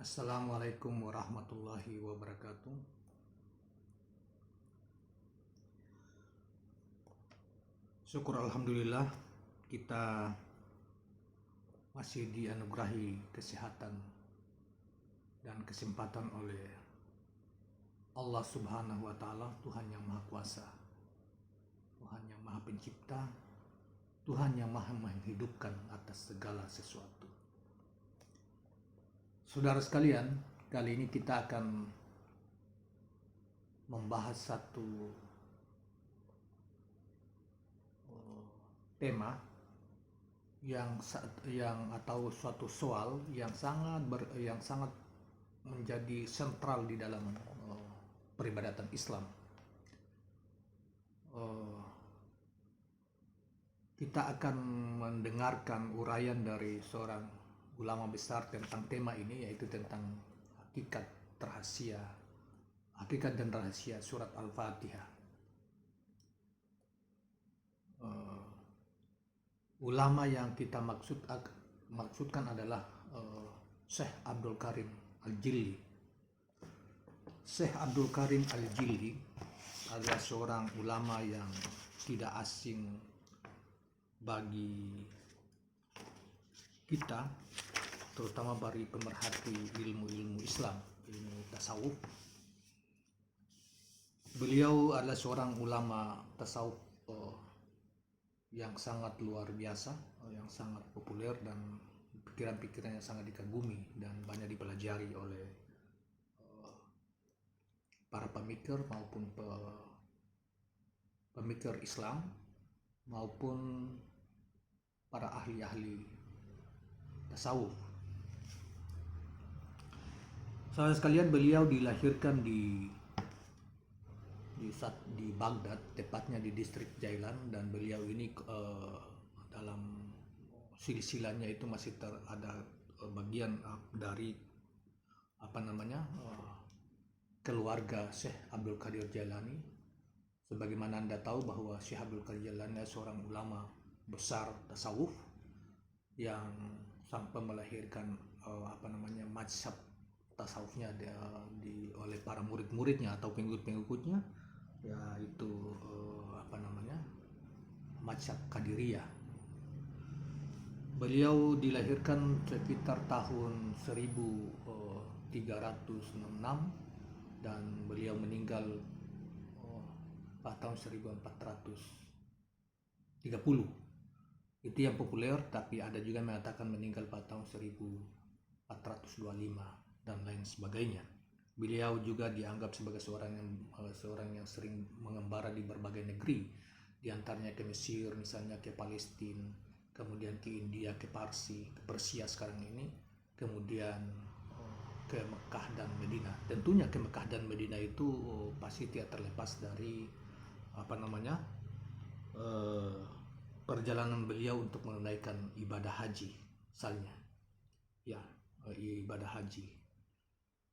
Assalamualaikum warahmatullahi wabarakatuh. Syukur alhamdulillah kita masih dianugerahi kesehatan dan kesempatan oleh Allah Subhanahu wa taala, Tuhan yang Maha Kuasa, Tuhan yang Maha Pencipta, Tuhan yang Maha menghidupkan atas segala sesuatu. Saudara sekalian, kali ini kita akan membahas satu tema yang atau suatu soal yang sangat menjadi sentral di dalam peribadatan Islam. Kita akan mendengarkan uraian dari seorang ulama besar tentang tema ini, yaitu tentang hakikat dan rahasia surat Al-Fatihah. Ulama yang kita maksudkan adalah Syekh Abdul Karim Al-Jilli. Syekh Abdul Karim Al-Jilli adalah seorang ulama yang tidak asing bagi kita, terutama bagi pemerhati ilmu-ilmu Islam, ilmu tasawuf. Beliau adalah seorang ulama tasawuf yang sangat luar biasa, yang sangat populer, dan pikiran-pikirannya sangat dikagumi dan banyak dipelajari oleh para pemikir maupun pemikir Islam maupun para ahli-ahli tasawuf. Saudara sekalian, beliau dilahirkan di Baghdad, tepatnya di distrik Jailan, dan beliau ini dalam silsilahnya itu masih ada bagian dari keluarga Syekh Abdul Qadir Jailani. Sebagaimana Anda tahu bahwa Syekh Abdul Qadir Jailani seorang ulama besar tasawuf yang sampai melahirkan mazhab tasawufnya oleh para murid-muridnya atau pengikut-pengikutnya, yaitu mazhab Qadiriyah. Beliau dilahirkan sekitar tahun 1306 dan beliau meninggal pada tahun 1430. Itu yang populer, tapi ada juga yang mengatakan meninggal pada tahun 1425 dan lain sebagainya. Beliau juga dianggap sebagai seorang yang sering mengembara di berbagai negeri, di antaranya ke Mesir, misalnya ke Palestina, kemudian ke India, ke Persia sekarang ini, kemudian ke Mekah dan Medina. Tentunya ke Mekah dan Medina itu pasti tidak terlepas dari perjalanan beliau untuk menunaikan ibadah haji, misalnya ibadah haji.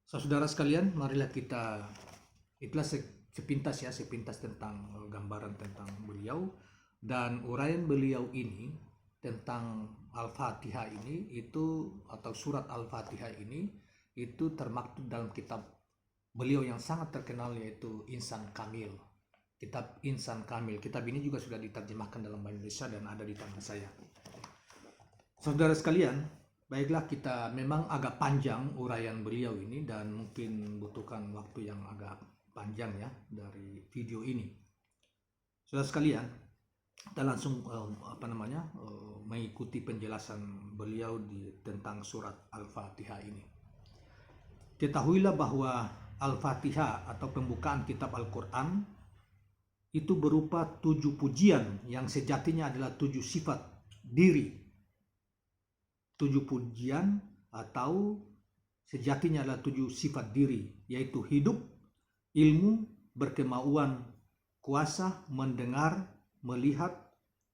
Saudara sekalian, marilah itulah sepintas tentang gambaran tentang beliau dan uraian beliau ini tentang Al-Fatihah ini, atau surat Al-Fatihah ini, itu termaktub dalam kitab beliau yang sangat terkenal, yaitu Insan Kamil. Kitab Insan Kamil. Kitab ini juga sudah diterjemahkan dalam bahasa Indonesia dan ada di tangan saya. Saudara sekalian, baiklah, kita memang agak panjang uraian beliau ini dan mungkin butuhkan waktu yang agak panjang ya dari video ini. Saudara sekalian, kita langsung mengikuti penjelasan beliau tentang surat Al-Fatihah ini. Ketahuilah bahwa Al-Fatihah atau pembukaan kitab Al-Quran itu berupa 7 pujian yang sejatinya adalah 7 sifat diri. 7 pujian atau sejatinya adalah 7 sifat diri, yaitu hidup, ilmu, berkemauan, kuasa, mendengar, melihat,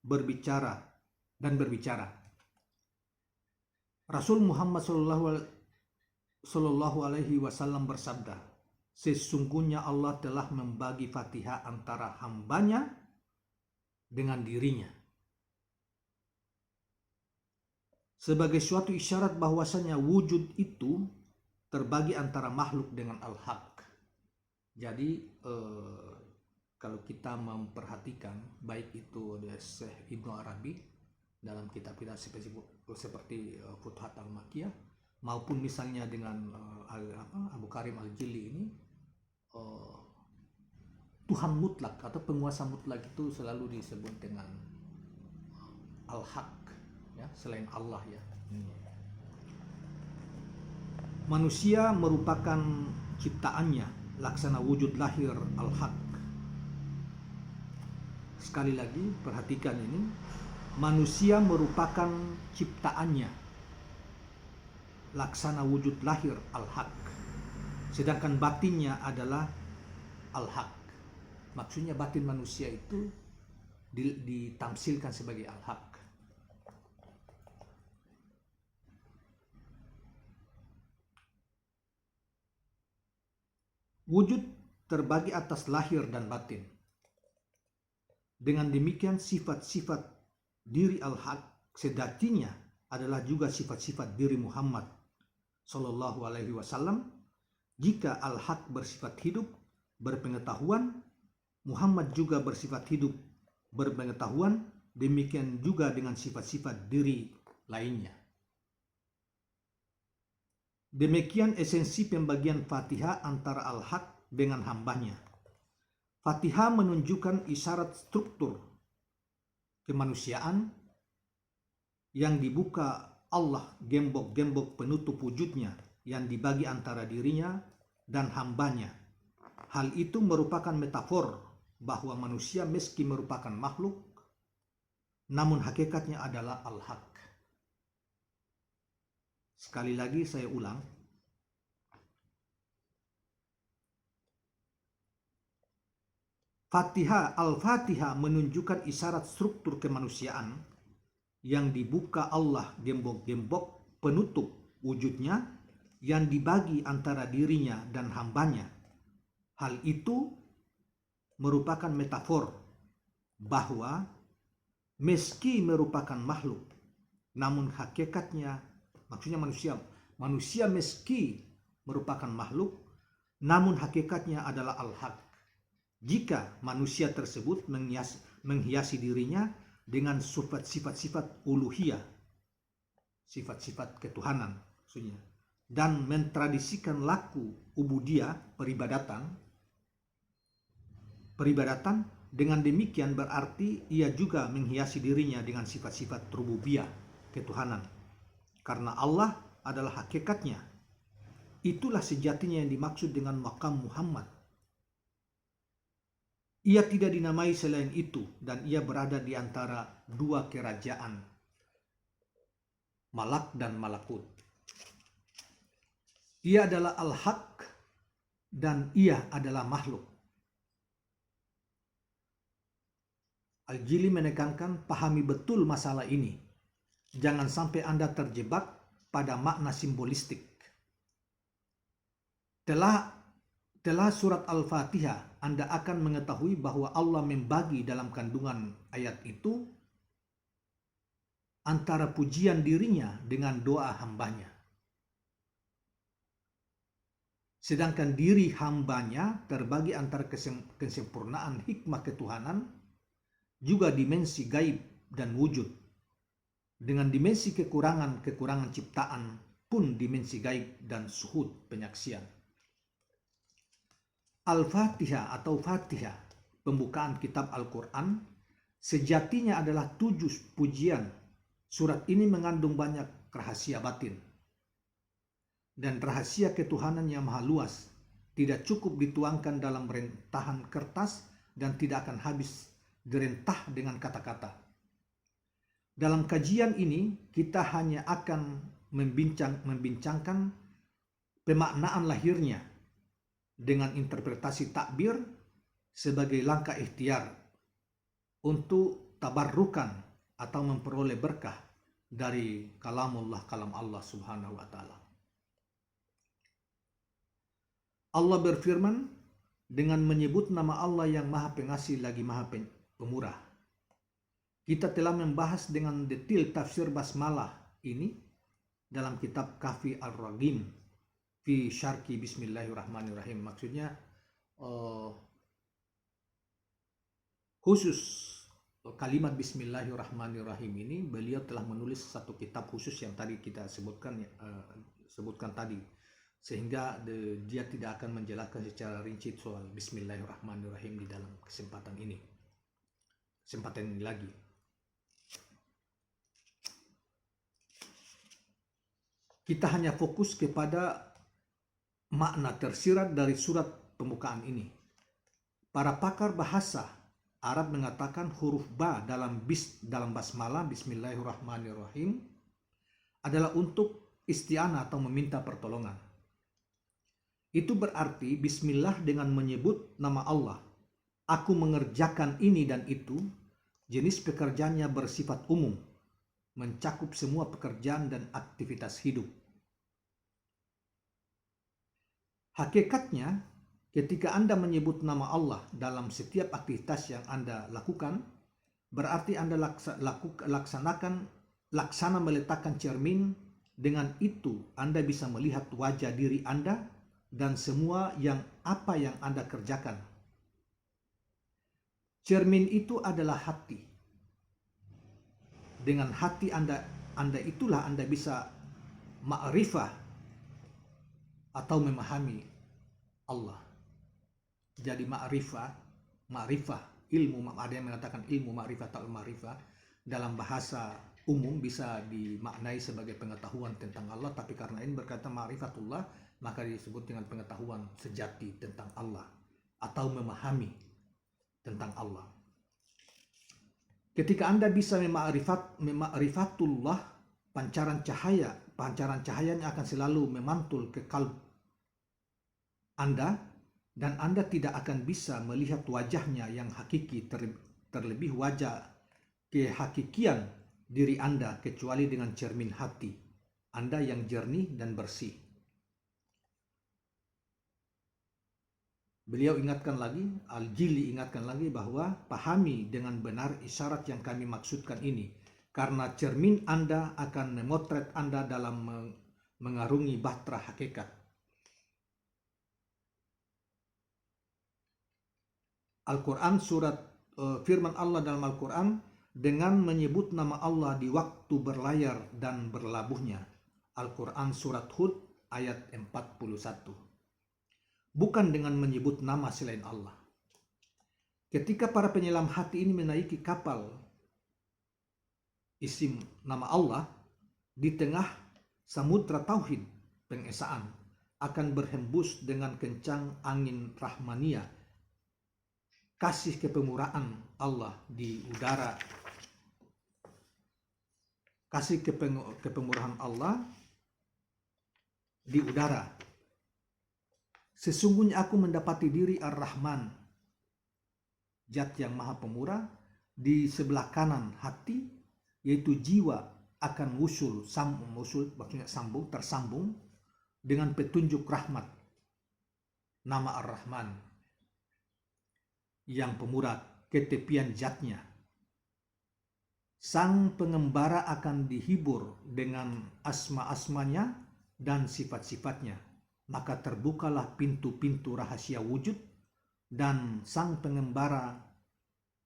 berbicara. Rasul Muhammad Sallallahu Alaihi Wasallam bersabda, sesungguhnya Allah telah membagi Fatihah antara hambanya dengan dirinya sebagai suatu isyarat bahwasanya wujud itu terbagi antara makhluk dengan al-haq. Jadi kalau kita memperhatikan baik itu oleh Syekh Ibnu Arabi dalam kitab-kitab seperti Futuhat Al-Makkiyah maupun misalnya dengan Abu Karim Al-Jilli ini, Tuhan mutlak atau penguasa mutlak itu selalu disebut dengan al-haq, ya, selain Allah, ya. Manusia merupakan ciptaannya, laksana wujud lahir al-haq. Sekali lagi perhatikan ini, manusia merupakan ciptaannya, laksana wujud lahir al-haq, sedangkan batinnya adalah al-haq. Maksudnya batin manusia itu ditamsilkan sebagai al-haq. Wujud terbagi atas lahir dan batin. Dengan demikian sifat-sifat diri al-haq sejatinya adalah juga sifat-sifat diri Muhammad Sallallahu Alaihi Wasallam. Jika al-haq bersifat hidup, berpengetahuan, Muhammad juga bersifat hidup, berpengetahuan, demikian juga dengan sifat-sifat diri lainnya. Demikian esensi pembagian Fatihah antara al-haq dengan hambanya. Fatihah menunjukkan isyarat struktur kemanusiaan yang dibuka Allah, gembok-gembok penutup wujudnya yang dibagi antara dirinya dan hambanya. Hal itu merupakan metafor bahwa manusia meski merupakan makhluk, namun hakikatnya adalah al-haq. Sekali lagi saya ulang, Al-Fatihah menunjukkan isyarat struktur kemanusiaan yang dibuka Allah, gembok-gembok penutup wujudnya yang dibagi antara dirinya dan hambanya. Hal itu merupakan metafor bahwa meski merupakan makhluk, namun hakikatnya, maksudnya manusia meski merupakan makhluk, namun hakikatnya adalah al-haq. Jika manusia tersebut menghiasi dirinya dengan sifat-sifat uluhiyah, sifat-sifat ketuhanan maksudnya, dan mentradisikan laku ubudiyah, peribadatan, dengan demikian berarti ia juga menghiasi dirinya dengan sifat-sifat rububiyah, ketuhanan. Karena Allah adalah hakikatnya. Itulah sejatinya yang dimaksud dengan maqam Muhammad. Ia tidak dinamai selain itu dan ia berada di antara dua kerajaan, malak dan malakut. Ia adalah al-haq dan ia adalah makhluk. Al-Jili menekankan, pahami betul masalah ini. Jangan sampai Anda terjebak pada makna simbolistik. Telah surat Al-Fatihah, Anda akan mengetahui bahwa Allah membagi dalam kandungan ayat itu antara pujian dirinya dengan doa hambanya. Sedangkan diri hambanya terbagi antara kesempurnaan hikmah ketuhanan, juga dimensi gaib dan wujud. Dengan dimensi kekurangan ciptaan pun dimensi gaib dan suhud penyaksian. Al-Fatihah atau Fatihah, pembukaan kitab Al-Quran, sejatinya adalah 7 pujian. Surat ini mengandung banyak rahasia batin. Dan rahasia ketuhanan yang maha luas tidak cukup dituangkan dalam rentahan kertas dan tidak akan habis direntah dengan kata-kata. Dalam kajian ini kita hanya akan membincangkan pemaknaan lahirnya dengan interpretasi takbir sebagai langkah ikhtiar untuk tabarrukan atau memperoleh berkah dari kalam Allah Subhanahu wa taala. Allah berfirman dengan menyebut nama Allah yang Maha Pengasih lagi Maha Pemurah. Kita telah membahas dengan detail tafsir basmalah ini dalam kitab Kafi Ar-Ragim fi syarki bismillahirrahmanirrahim. Maksudnya khusus kalimat bismillahirrahmanirrahim ini beliau telah menulis satu kitab khusus yang tadi kita sebutkan tadi, sehingga dia tidak akan menjelaskan secara rinci soal bismillahirrahmanirrahim di dalam kesempatan ini lagi. Kita hanya fokus kepada makna tersirat dari surat pembukaan ini. Para pakar bahasa Arab mengatakan huruf ba dalam basmalah bismillahirrahmanirrahim adalah untuk isti'anah atau meminta pertolongan. Itu berarti bismillah dengan menyebut nama Allah. Aku mengerjakan ini dan itu. Jenis pekerjaannya bersifat umum, mencakup semua pekerjaan dan aktivitas hidup. Hakikatnya, ketika Anda menyebut nama Allah dalam setiap aktivitas yang Anda lakukan, berarti Anda laksana meletakkan cermin. Dengan itu, Anda bisa melihat wajah diri Anda dan semua apa yang Anda kerjakan. Cermin itu adalah hati. Dengan hati Anda itulah Anda bisa ma'rifah atau memahami Allah. Jadi ma'rifah, ilmu, ada yang mengatakan ilmu ma'rifah atau ma'rifah dalam bahasa umum bisa dimaknai sebagai pengetahuan tentang Allah, tapi karena ini berkata ma'rifatullah, maka disebut dengan pengetahuan sejati tentang Allah atau memahami tentang Allah. Ketika Anda bisa mema'rifatullah, pancaran cahayanya akan selalu memantul ke kalb Anda, dan Anda tidak akan bisa melihat wajahnya yang hakiki, terlebih wajah kehakikian diri Anda, kecuali dengan cermin hati Anda yang jernih dan bersih. Beliau ingatkan lagi, Al-Jili ingatkan lagi bahwa pahami dengan benar isyarat yang kami maksudkan ini, karena cermin Anda akan memotret Anda dalam mengarungi bahtera hakikat. Al-Quran firman Allah dalam Al-Quran dengan menyebut nama Allah di waktu berlayar dan berlabuhnya. Al-Quran surat Hud ayat 41. Bukan dengan menyebut nama selain Allah. Ketika para penyelam hati ini menaiki kapal isim nama Allah di tengah samudra tauhid pengesaan, akan berhembus dengan kencang angin rahmania, kasih kepemurahan Allah di udara, kasih kepemurahan Allah di udara. Sesungguhnya aku mendapati diri Ar-Rahman, Zat yang Maha Pemurah, di sebelah kanan hati, yaitu jiwa akan tersambung dengan petunjuk rahmat nama Ar-Rahman yang pemurah, ketepian zatnya. Sang pengembara akan dihibur dengan asma-asmanya dan sifat-sifatnya. Maka terbukalah pintu-pintu rahasia wujud, dan sang pengembara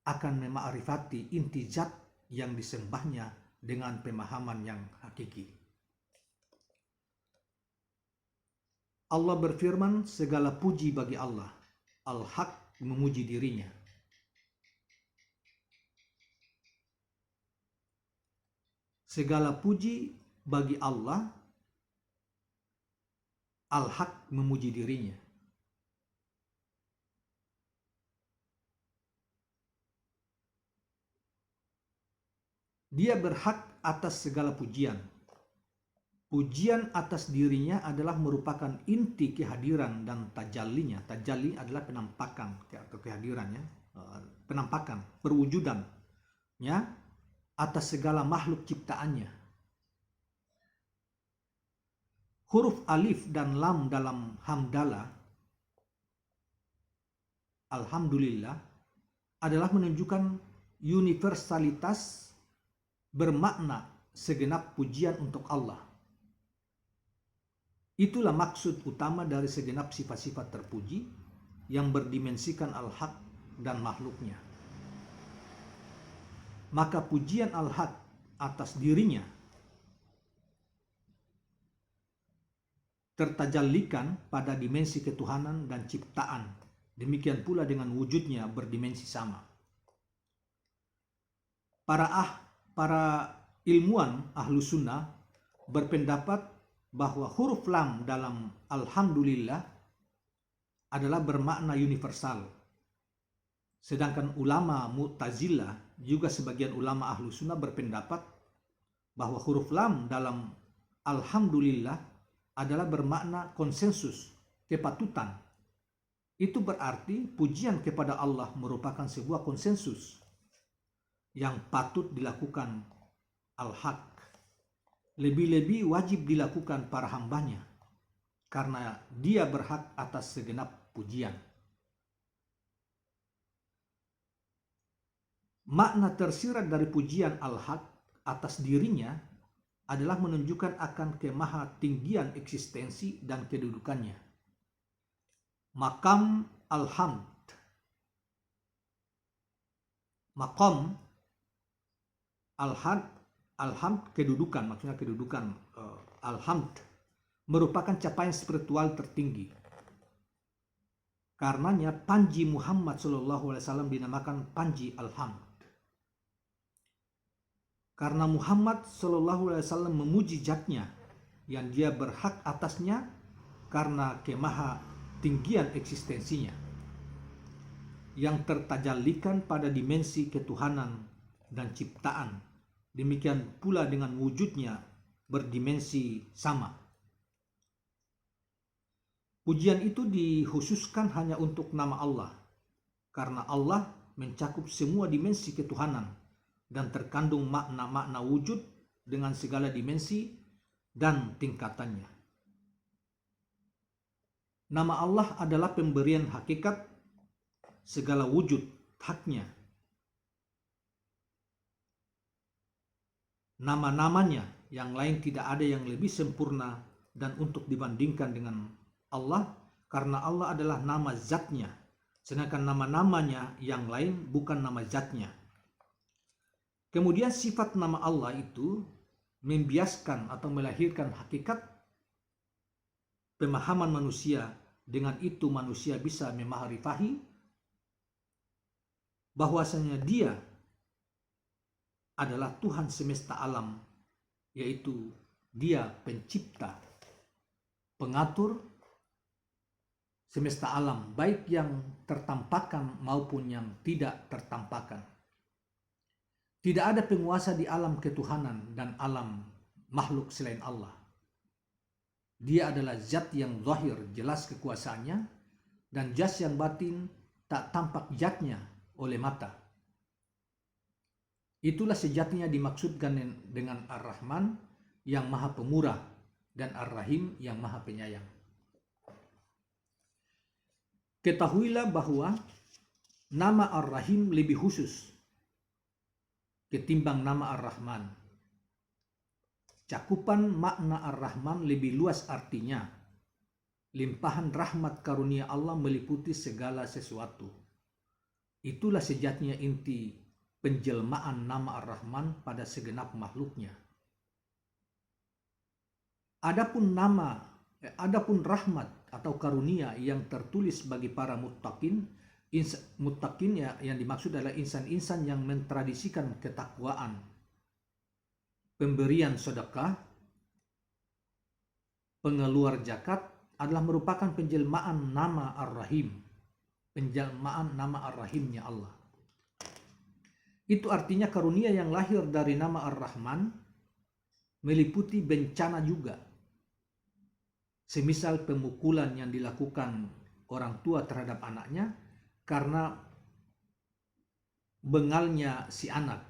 akan mema'rifati inti zat yang disembahnya dengan pemahaman yang hakiki. Allah berfirman, segala puji bagi Allah, Al-Haq memuji dirinya. Segala puji bagi Allah, Al-Haq memuji dirinya. Dia berhak atas segala pujian. Pujian atas dirinya adalah merupakan inti kehadiran dan tajallinya. Tajalli adalah penampakan atau kehadirannya, penampakan, perwujudannya atas segala makhluk ciptaannya. Huruf alif dan lam dalam hamdalah, alhamdulillah, adalah menunjukkan universalitas, bermakna segenap pujian untuk Allah. Itulah maksud utama dari segenap sifat-sifat terpuji yang berdimensikan Al-Haq dan makhluknya. Maka pujian Al-Haq atas dirinya tertajallikan pada dimensi ketuhanan dan ciptaan. Demikian pula dengan wujudnya berdimensi sama. Para ilmuwan ahlu sunnah berpendapat bahwa huruf lam dalam Alhamdulillah adalah bermakna universal. Sedangkan ulama Mu'tazilah, juga sebagian ulama ahlu sunnah berpendapat bahwa huruf lam dalam Alhamdulillah adalah bermakna konsensus, kepatutan. Itu berarti pujian kepada Allah merupakan sebuah konsensus yang patut dilakukan Al-Haq. Lebih-lebih wajib dilakukan para hambanya, karena dia berhak atas segenap pujian. Makna tersirat dari pujian Al-Haq atas dirinya adalah menunjukkan akan kemahatinggian eksistensi dan kedudukannya. Maqam Al-Hamd. Maqam Al-Hamd kedudukan, maksudnya kedudukan Al-Hamd merupakan capaian spiritual tertinggi. Karenanya Panji Muhammad SAW dinamakan Panji Al-Hamd. Karena Muhammad SAW memuji zatnya yang dia berhak atasnya karena kemaha tinggian eksistensinya yang tertajallikan pada dimensi ketuhanan dan ciptaan. Demikian pula dengan wujudnya berdimensi sama. Pujian itu dikhususkan hanya untuk nama Allah, karena Allah mencakup semua dimensi ketuhanan dan terkandung makna-makna wujud dengan segala dimensi dan tingkatannya. Nama Allah adalah pemberian hakikat segala wujud, haknya. Nama-namanya yang lain tidak ada yang lebih sempurna dan untuk dibandingkan dengan Allah, karena Allah adalah nama zatnya, sedangkan nama-namanya yang lain bukan nama zatnya. Kemudian sifat nama Allah itu membiaskan atau melahirkan hakikat pemahaman manusia. Dengan itu manusia bisa memaharifahi bahwasanya dia adalah Tuhan semesta alam, yaitu dia pencipta, pengatur semesta alam, baik yang tertampakkan maupun yang tidak tertampakkan. Tidak ada penguasa di alam ketuhanan dan alam makhluk selain Allah. Dia adalah zat yang zahir, jelas kekuasaannya, dan zat yang batin, tak tampak zatnya oleh mata. Itulah sejatinya dimaksudkan dengan Ar-Rahman yang maha pemurah dan Ar-Rahim yang maha penyayang. Ketahuilah bahwa nama Ar-Rahim lebih khusus ketimbang nama Ar-Rahman. Cakupan makna Ar-Rahman lebih luas, artinya limpahan rahmat karunia Allah meliputi segala sesuatu. Itulah sejatinya inti penjelmaan nama Ar-Rahman pada segenap makhluknya. Adapun rahmat atau karunia yang tertulis bagi para muttaqin, yang dimaksud adalah insan-insan yang mentradisikan ketakwaan, pemberian sedekah, pengeluar zakat, adalah merupakan penjelmaan nama Ar-Rahim, penjelmaan nama Ar-Rahimnya Allah. Itu artinya karunia yang lahir dari nama Ar-Rahman meliputi bencana juga. Semisal pemukulan yang dilakukan orang tua terhadap anaknya karena bengalnya si anak,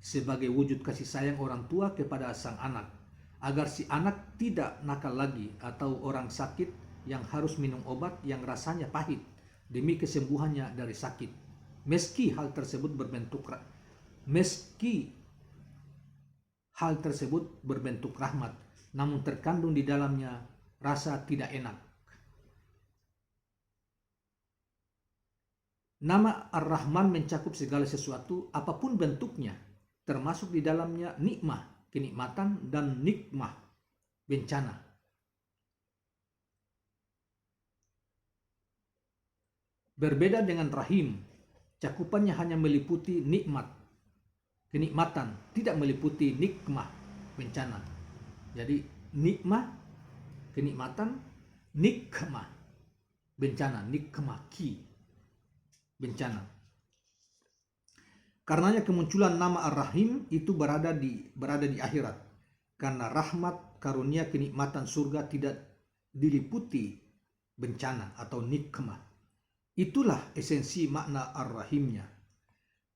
sebagai wujud kasih sayang orang tua kepada sang anak, agar si anak tidak nakal lagi, atau orang sakit yang harus minum obat yang rasanya pahit demi kesembuhannya dari sakit. Meski hal tersebut berbentuk rahmat, namun terkandung di dalamnya rasa tidak enak. Nama Ar-Rahman mencakup segala sesuatu apapun bentuknya, termasuk di dalamnya nikmah, kenikmatan, dan nikmah, bencana. Berbeda dengan Rahim, cakupannya hanya meliputi nikmat, kenikmatan, tidak meliputi nikmah, bencana. Jadi nikmah, kenikmatan, nikmah, bencana, nikmah, bencana. Karenanya kemunculan nama Ar-Rahim itu berada di akhirat. Karena rahmat, karunia, kenikmatan surga tidak diliputi bencana atau nikmah. Itulah esensi makna Ar-Rahimnya.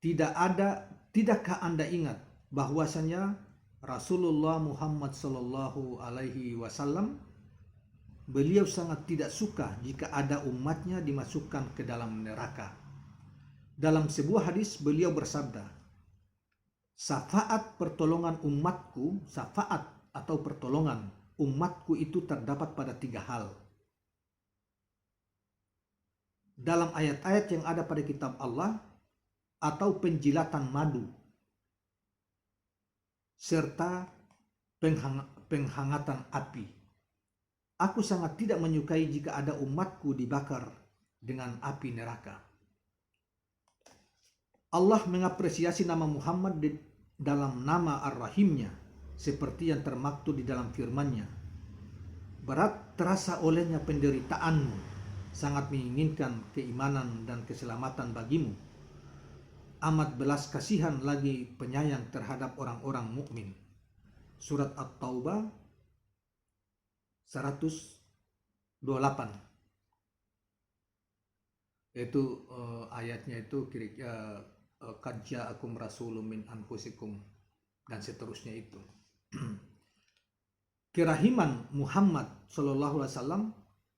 Tidakkah Anda ingat bahwasanya Rasulullah Muhammad Sallallahu Alaihi Wasallam, beliau sangat tidak suka jika ada umatnya dimasukkan ke dalam neraka. Dalam sebuah hadis beliau bersabda, syafaat atau pertolongan umatku itu terdapat pada 3 hal. Dalam ayat-ayat yang ada pada kitab Allah, atau penjilatan madu, serta penghangatan api. Aku sangat tidak menyukai jika ada umatku dibakar dengan api neraka. Allah mengapresiasi nama Muhammad dalam nama Ar-Rahimnya, seperti yang termaktub di dalam firman-Nya. Berat terasa olehnya penderitaanmu, sangat menginginkan keimanan dan keselamatan bagimu. Amat belas kasihan lagi penyayang terhadap orang-orang mukmin. Surat At-Taubah 128. Itu ayatnya itu qad ja'akum rasulun min anfusikum dan seterusnya itu. Kerahiman Muhammad sallallahu alaihi wasallam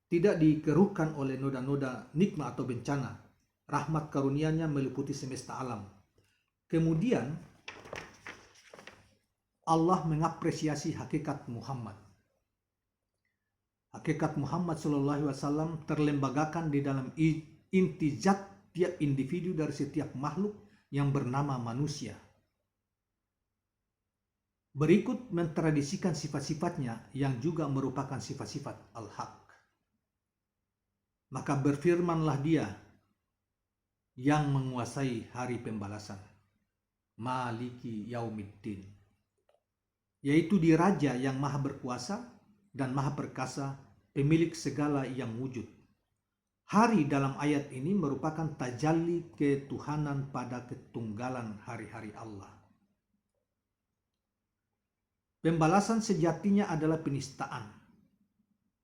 tidak dikeruhkan oleh noda-noda nikmat atau bencana. Rahmat karunia-Nya meliputi semesta alam. Kemudian Allah mengapresiasi hakikat Muhammad. Hakikat Muhammad sallallahu alaihi wasallam terlembagakan di dalam inti zat tiap individu dari setiap makhluk yang bernama manusia. Berikut mentradisikan sifat-sifatnya yang juga merupakan sifat-sifat al-haq. Maka berfirmanlah Dia yang menguasai hari pembalasan, Maliki Yaumiddin, yaitu Dia Raja yang maha berkuasa dan maha perkasa, pemilik segala yang wujud. Hari dalam ayat ini merupakan tajalli ketuhanan pada ketunggalan hari-hari Allah. Pembalasan sejatinya adalah penistaan.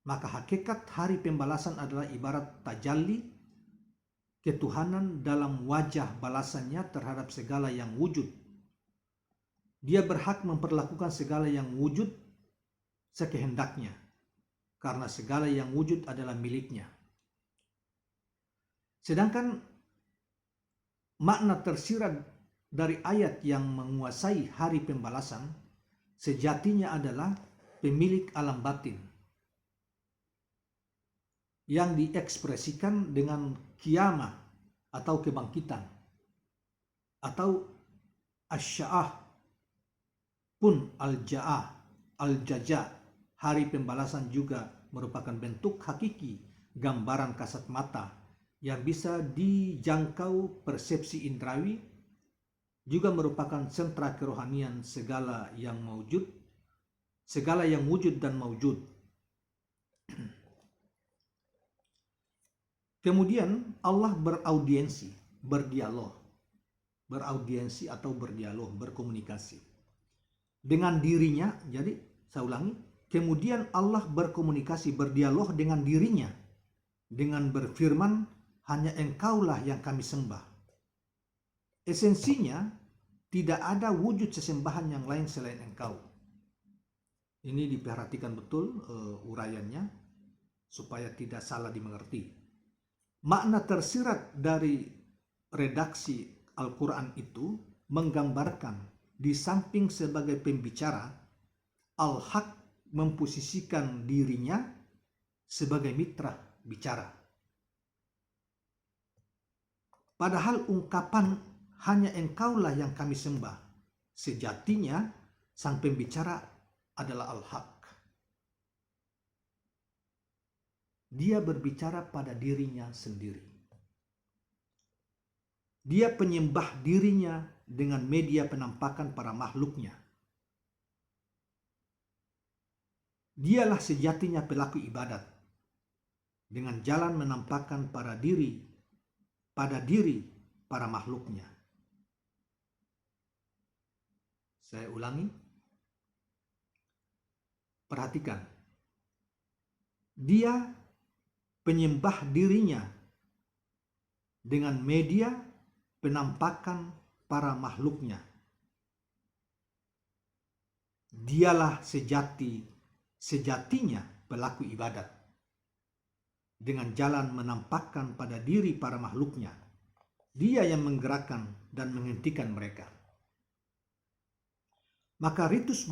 Maka hakikat hari pembalasan adalah ibarat tajalli ketuhanan dalam wajah balasannya terhadap segala yang wujud. Dia berhak memperlakukan segala yang wujud sekehendaknya, karena segala yang wujud adalah miliknya. Sedangkan makna tersirat dari ayat yang menguasai hari pembalasan sejatinya adalah pemilik alam batin, yang diekspresikan dengan kiamah atau kebangkitan, atau asya'ah pun al-jaza, hari pembalasan juga merupakan bentuk hakiki gambaran kasat mata yang bisa dijangkau persepsi indrawi, juga merupakan sentra kerohanian segala yang wujud dan maujud. Kemudian Allah berkomunikasi dengan dirinya. Jadi saya ulangi, kemudian Allah berdialog dengan dirinya dengan berfirman, hanya Engkaulah yang kami sembah. Esensinya, tidak ada wujud sesembahan yang lain selain Engkau. Ini diperhatikan betul uraiannya supaya tidak salah dimengerti. Makna tersirat dari redaksi Al-Quran itu menggambarkan di samping sebagai pembicara, Al-Haq memposisikan dirinya sebagai mitra bicara. Padahal ungkapan hanya engkaulah yang kami sembah, sejatinya sang pembicara adalah Al-Haq. Dia berbicara pada dirinya sendiri. Dia penyembah dirinya dengan media penampakan para makhluknya. Dialah sejatinya pelaku ibadat dengan jalan menampakkan pada diri para makhluknya. Saya ulangi, perhatikan. Dia penyembah dirinya dengan media penampakan para makhluknya. Dialah sejatinya pelaku ibadat dengan jalan menampakkan pada diri para makhluknya. Dia yang menggerakkan dan menghentikan mereka. Maka ritus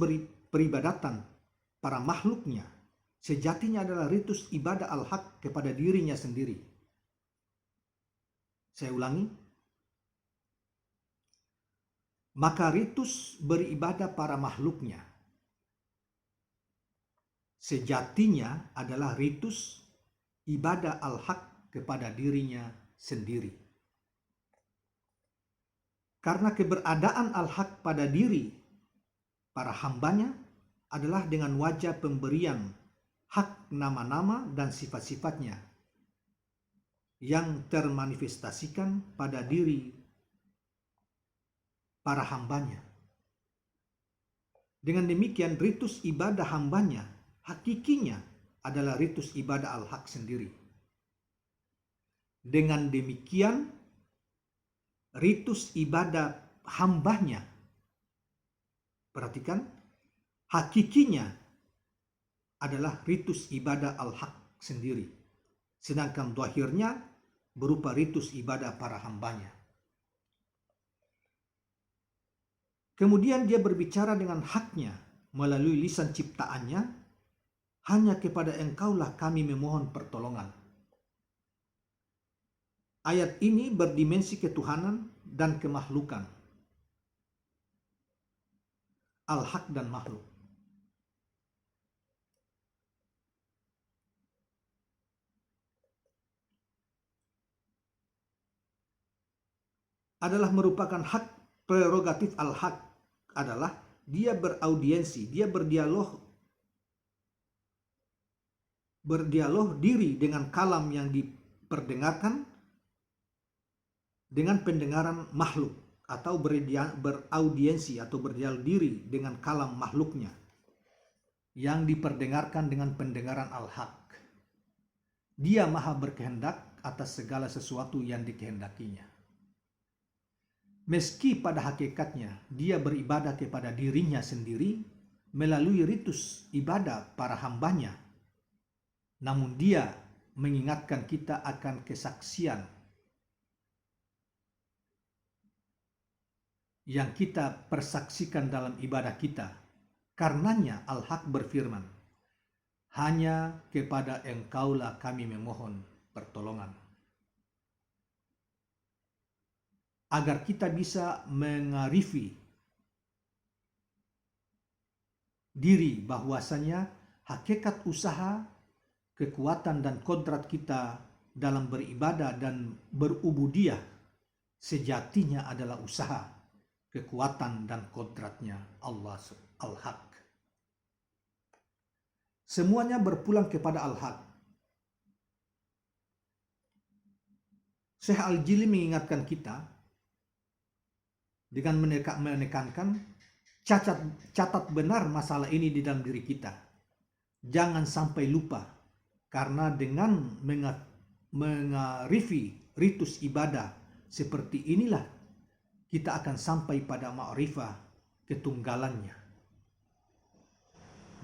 peribadatan para makhluknya sejatinya adalah ritus ibadah Al-Haq kepada dirinya sendiri. Saya ulangi. Maka ritus beribadah para makhluknya sejatinya adalah ritus ibadah Al-Haq kepada dirinya sendiri. Karena keberadaan Al-Haq pada diri para hambanya adalah dengan wajah pemberian hak nama-nama dan sifat-sifatnya yang termanifestasikan pada diri para hambanya. Dengan demikian ritus ibadah hambanya hakikinya adalah ritus ibadah Al-Haq sendiri. Dengan demikian ritus ibadah hambanya, perhatikan, hakikinya adalah ritus ibadah Al-Haq sendiri. Sedangkan zahirnya berupa ritus ibadah para hambanya. Kemudian dia berbicara dengan haknya melalui lisan ciptaannya, hanya kepada engkaulah kami memohon pertolongan. Ayat ini berdimensi ketuhanan dan kemakhlukan. Al-Haq dan makhluk. Adalah merupakan hak prerogatif Al-Haq adalah dia beraudiensi, dia berdialog diri dengan kalam yang diperdengarkan dengan pendengaran makhluk, atau beraudiensi atau berdialog diri dengan kalam makhluknya yang diperdengarkan dengan pendengaran Al-Haq. Dia maha berkehendak atas segala sesuatu yang dikehendakinya. Meski pada hakikatnya dia beribadah kepada dirinya sendiri melalui ritus ibadah para hambanya, namun dia mengingatkan kita akan kesaksian yang kita persaksikan dalam ibadah kita. Karenanya Al-Haq berfirman, hanya kepada engkaulah kami memohon pertolongan. Agar kita bisa mengarifi diri bahwasanya hakikat usaha, kekuatan dan kodrat kita dalam beribadah dan berubudiyah sejatinya adalah usaha, kekuatan dan kodratnya Allah Al-Haq. Semuanya berpulang kepada Al-Haq. Syekh Al-Jili mengingatkan kita dengan menekankan catat benar masalah ini di dalam diri kita. Jangan sampai lupa, karena dengan mengarifi ritus ibadah seperti inilah kita akan sampai pada ma'rifah ketunggalannya.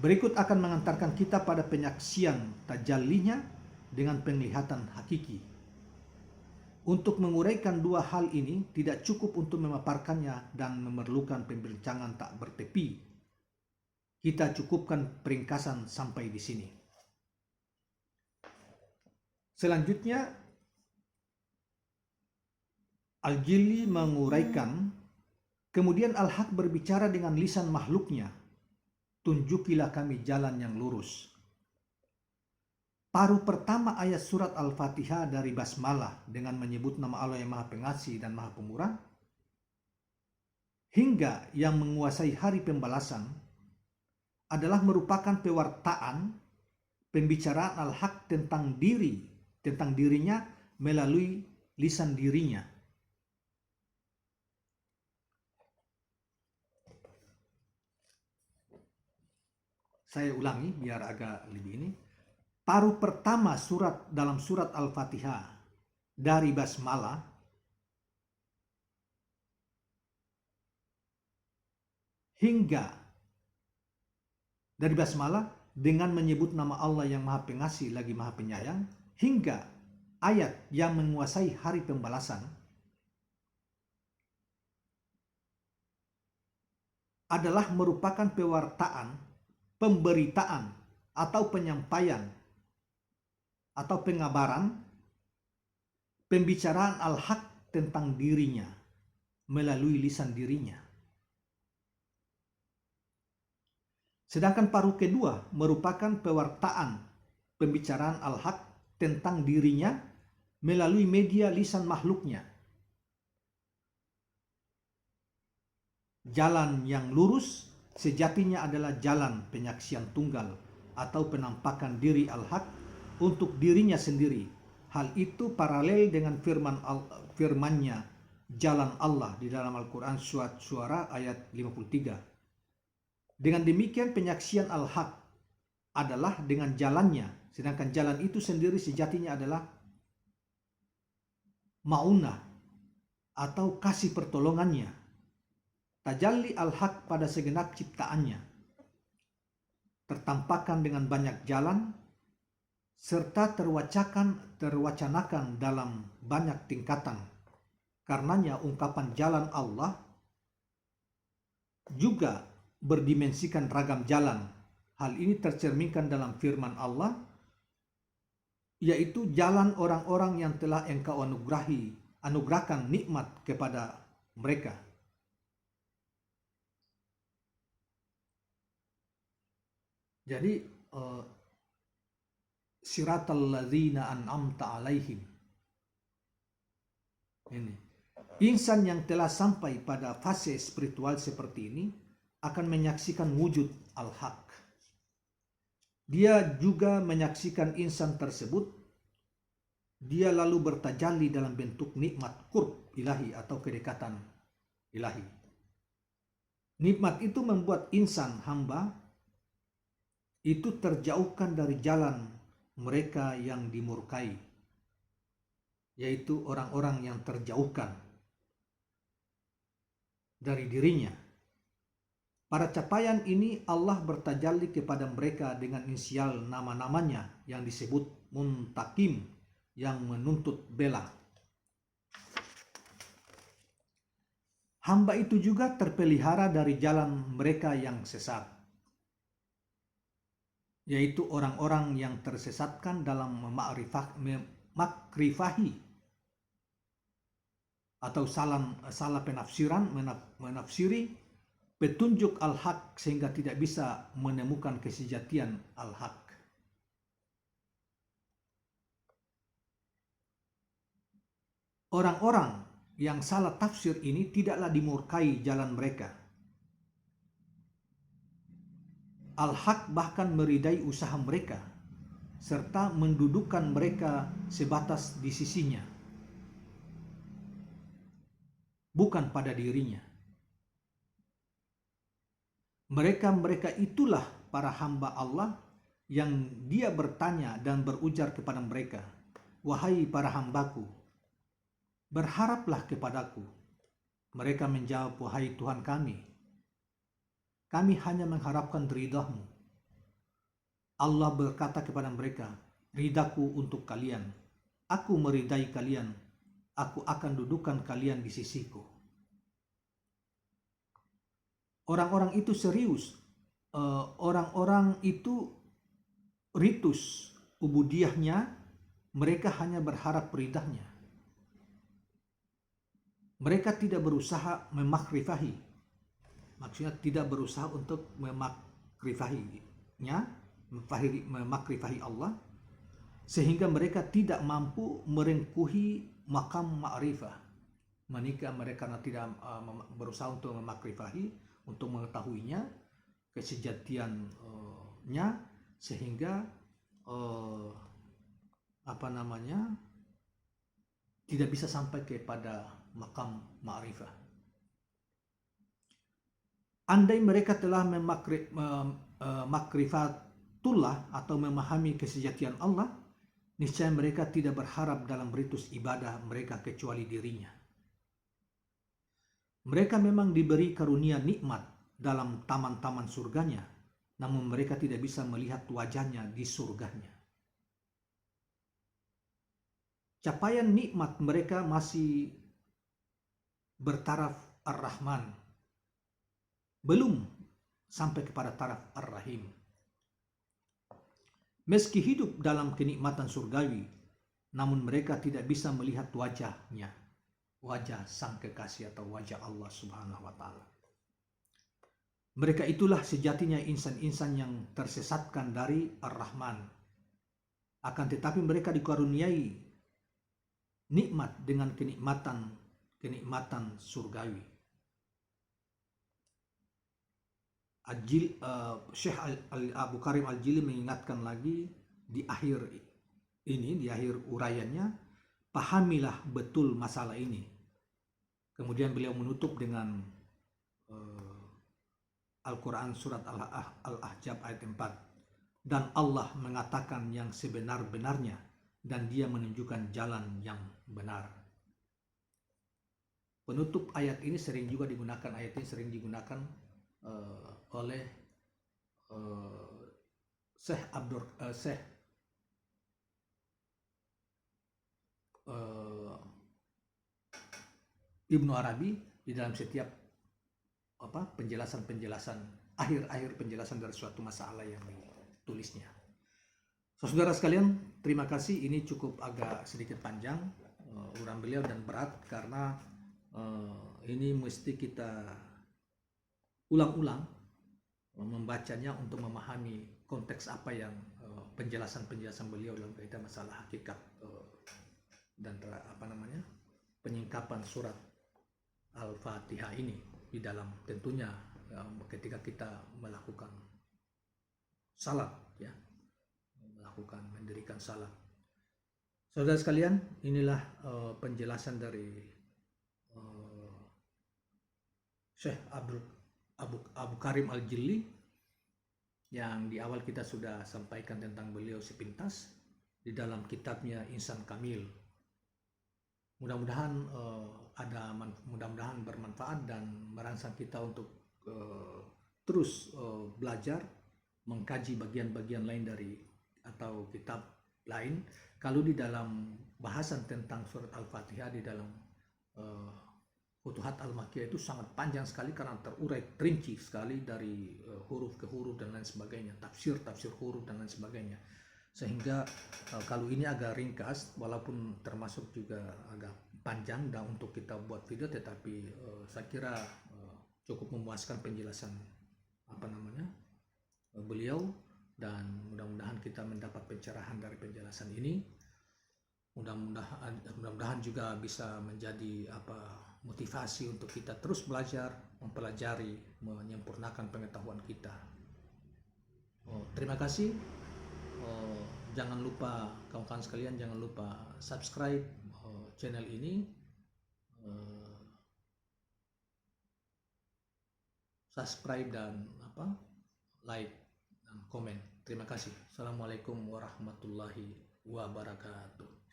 Berikut akan mengantarkan kita pada penyaksian tajallinya dengan penglihatan hakiki. Untuk menguraikan dua hal ini tidak cukup untuk memaparkannya dan memerlukan pembincangan tak bertepi. Kita cukupkan peringkasan sampai di sini. Selanjutnya, Al-Jilli menguraikan, kemudian Al-Haq berbicara dengan lisan makhluknya, tunjukilah kami jalan yang lurus. Paruh pertama ayat surat Al-Fatihah dari Basmalah dengan menyebut nama Allah yang Maha Pengasih dan Maha Pemurah, hingga yang menguasai hari pembalasan, adalah merupakan pewartaan pembicaraan Al-Haq tentang dirinya melalui lisan dirinya. Saya ulangi biar agak lebih ini. Paruh pertama dalam surat Al-Fatihah dari Basmalah dengan menyebut nama Allah yang Maha Pengasih lagi Maha Penyayang, hingga ayat yang menguasai hari pembalasan adalah merupakan pewartaan, pemberitaan, atau penyampaian atau pengabaran pembicaraan Al-Haq tentang dirinya melalui lisan dirinya. Sedangkan paruh kedua merupakan pewartaan pembicaraan Al-Haq tentang dirinya melalui media lisan makhluknya. Jalan yang lurus sejatinya adalah jalan penyaksian tunggal atau penampakan diri Al-Haq untuk dirinya sendiri. Hal itu paralel dengan firman-Nya jalan Allah di dalam Al-Quran surat Syuara ayat 53. Dengan demikian penyaksian Al-Haq adalah dengan jalannya, sedangkan jalan itu sendiri sejatinya adalah ma'unah atau kasih pertolongannya, tajalli Al-Haq pada segenap ciptaannya, tertampakkan dengan banyak jalan, serta terwacanakan dalam banyak tingkatan. Karenanya ungkapan jalan Allah juga berdimensikan ragam jalan. Hal ini tercerminkan dalam firman Allah, yaitu jalan orang-orang yang telah Engkau anugerahkan nikmat kepada mereka. Jadi siratal ladzina an'amta alaihim. Ini. Insan yang telah sampai pada fase spiritual seperti ini akan menyaksikan wujud Al-Haq. Dia juga menyaksikan insan tersebut. Dia lalu bertajalli dalam bentuk nikmat qurb ilahi atau kedekatan ilahi. Nikmat itu membuat insan hamba itu terjauhkan dari jalan mereka yang dimurkai, yaitu orang-orang yang terjauhkan dari dirinya. Pada capaian ini Allah bertajalli kepada mereka dengan inisial nama-namanya yang disebut Muntakim, yang menuntut bela. Hamba itu juga terpelihara dari jalan mereka yang sesat, yaitu orang-orang yang tersesatkan dalam makrifahi atau salah penafsiran, menafsiri petunjuk Al-Haq sehingga tidak bisa menemukan kesejatian Al-Haq. Orang-orang yang salah tafsir ini tidaklah dimurkai jalan mereka. Al-Haq bahkan meridai usaha mereka serta mendudukkan mereka sebatas di sisinya, bukan pada dirinya. Mereka itulah para hamba Allah yang Dia bertanya dan berujar kepada mereka, "Wahai para hambaku, berharaplah kepadaku." Mereka menjawab, "Wahai Tuhan kami hanya mengharapkan ridha-Mu." Allah berkata kepada mereka, "Ridaku untuk kalian. Aku meridai kalian. Aku akan dudukkan kalian di sisiku." Orang-orang itu serius. Orang-orang itu ritus ubudiyahnya mereka hanya berharap ridahnya. Mereka tidak berusaha memakrifahi, maksudnya tidak berusaha untuk memakrifahinya, memakrifahi Allah, sehingga mereka tidak mampu merengkuhi makam ma'rifah. Mereka tidak berusaha untuk memakrifahi, untuk mengetahuinya, kesejatiannya, sehingga tidak bisa sampai kepada makam ma'rifah. Andai mereka telah makrifatullah atau memahami kesejatian Allah, niscaya mereka tidak berharap dalam ritus ibadah mereka kecuali dirinya. Mereka memang diberi karunia nikmat dalam taman-taman surganya, namun mereka tidak bisa melihat wajahnya di surganya. Capaian nikmat mereka masih bertaraf Ar-Rahman, belum sampai kepada taraf Ar-Rahim. Meski hidup dalam kenikmatan surgawi, namun mereka tidak bisa melihat wajahnya, wajah sang kekasih atau wajah Allah Subhanahu wa Ta'ala. Mereka itulah sejatinya insan-insan yang tersesatkan dari Ar-Rahman. Akan tetapi mereka dikaruniai nikmat dengan kenikmatan surgawi. Syekh Abu Karim Al-Jili mengingatkan lagi di akhir uraiannya, pahamilah betul masalah ini. Kemudian beliau menutup dengan Al-Quran surat Al-Ahzab ayat 4. Dan Allah mengatakan yang sebenar-benarnya, dan dia menunjukkan jalan yang benar. Penutup ayat ini sering digunakan oleh Syekh Ibnu Arabi di dalam setiap penjelasan akhir penjelasan dari suatu masalah yang ditulisnya. Saudara sekalian, terima kasih. Ini cukup agak sedikit panjang uraian beliau dan berat karena ini mesti kita ulang-ulang membacanya untuk memahami konteks apa yang penjelasan beliau dalam kaitan masalah hakikat dan penyingkapan surat Al-Fatihah ini di dalam tentunya ketika kita melakukan salat, ya, mendirikan salat. Saudara sekalian, inilah penjelasan dari Syekh Abu Karim Al-Jili yang di awal kita sudah sampaikan tentang beliau sepintas di dalam kitabnya Insan Kamil. Mudah-mudahan mudah-mudahan bermanfaat dan merangsang kita untuk terus belajar mengkaji bagian-bagian lain dari atau kitab lain. Kalau di dalam bahasan tentang surat Al-Fatihah di dalam Futuhat Al-Makkiyah itu sangat panjang sekali karena terurai rinci sekali dari huruf ke huruf dan lain sebagainya, tafsir huruf dan lain sebagainya. Sehingga kalau ini agak ringkas, walaupun termasuk juga agak panjang dan untuk kita buat video, tetapi saya kira cukup memuaskan penjelasan beliau, dan mudah-mudahan kita mendapat pencerahan dari penjelasan ini. Mudah-mudahan juga bisa menjadi motivasi untuk kita terus belajar, mempelajari, menyempurnakan pengetahuan kita. Terima kasih. Jangan lupa kawan-kawan sekalian, jangan lupa subscribe channel ini, subscribe dan like dan komen. Terima kasih. Assalamualaikum warahmatullahi wabarakatuh.